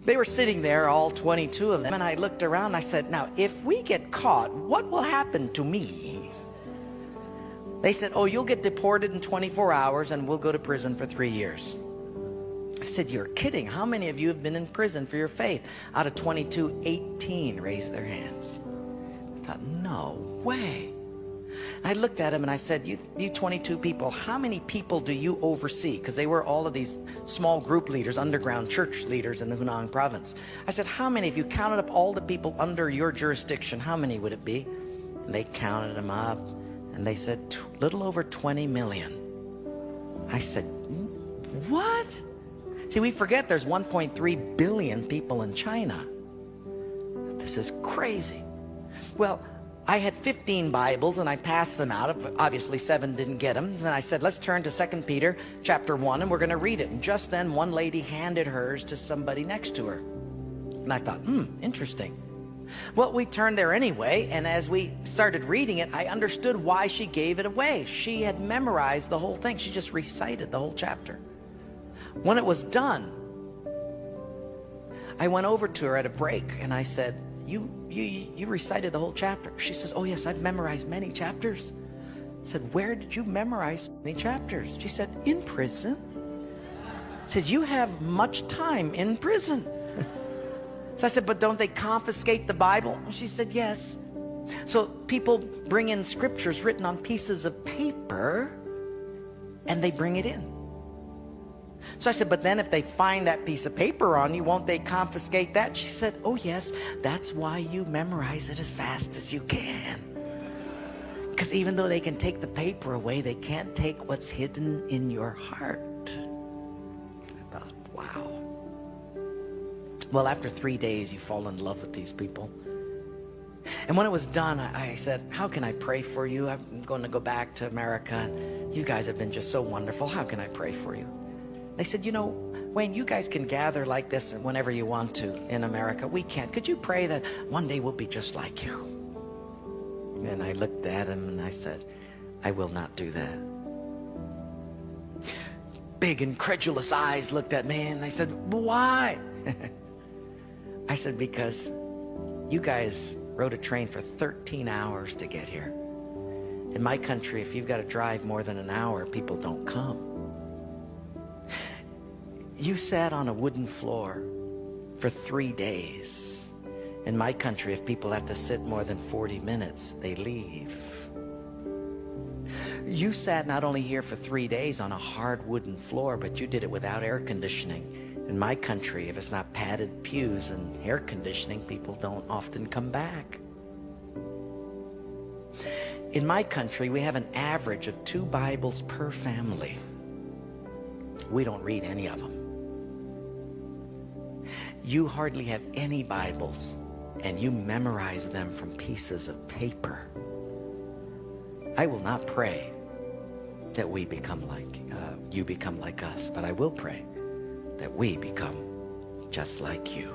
They were sitting there, all 22 of them, and I looked around and I said, now, if we get caught, what will happen to me? They said, oh, you'll get deported in 24 hours and we'll go to prison for 3 years. I said, you're kidding. How many of you have been in prison for your faith? Out of 22, 18 raised their hands. I thought, no way. I looked at him and I said, you 22 people, how many people do you oversee? Because they were all of these small group leaders, underground church leaders in the Hunan province. I said, how many, if you counted up all the people under your jurisdiction, how many would it be? And they counted them up and they said, little over 20 million. I said, what? See, we forget there's 1.3 billion people in China. This is crazy. Well, I had 15 Bibles and I passed them out. Obviously 7 didn't get them. And I said, let's turn to 2 Peter chapter 1 and we're going to read it. And just then one lady handed hers to somebody next to her. And I thought, interesting. Well, we turned there anyway, and as we started reading it, I understood why she gave it away. She had memorized the whole thing. She just recited the whole chapter. When it was done, I went over to her at a break and I said, you recited the whole chapter. She says, oh yes, I've memorized many chapters. I said, where did you memorize many chapters? She said, in prison. I said, you have much time in prison. So I said, but don't they confiscate the Bible? She said, yes. So people bring in scriptures written on pieces of paper and they bring it in. So I said, but then if they find that piece of paper on you, won't they confiscate that? She said, oh yes, that's why you memorize it as fast as you can. Because even though they can take the paper away, they can't take what's hidden in your heart. I thought, wow. Well, after 3 days, you fall in love with these people. And when it was done, I said, how can I pray for you? I'm going to go back to America. You guys have been just so wonderful. How can I pray for you? They said, you know, Wayne, you guys can gather like this whenever you want to in America. We can't. Could you pray that one day we'll be just like you? And I looked at him and I said, I will not do that. Big incredulous eyes looked at me and they said, why? I said, because you guys rode a train for 13 hours to get here. In my country, if you've got to drive more than an hour, people don't come. You sat on a wooden floor for 3 days. In my country, if people have to sit more than 40 minutes, they leave. You sat not only here for 3 days on a hard wooden floor, but you did it without air conditioning. In my country, if it's not padded pews and air conditioning, people don't often come back. In my country, we have an average of 2 Bibles per family. We don't read any of them. You hardly have any Bibles, and you memorize them from pieces of paper. I will not pray that we become like, you become like us, but I will pray that we become just like you.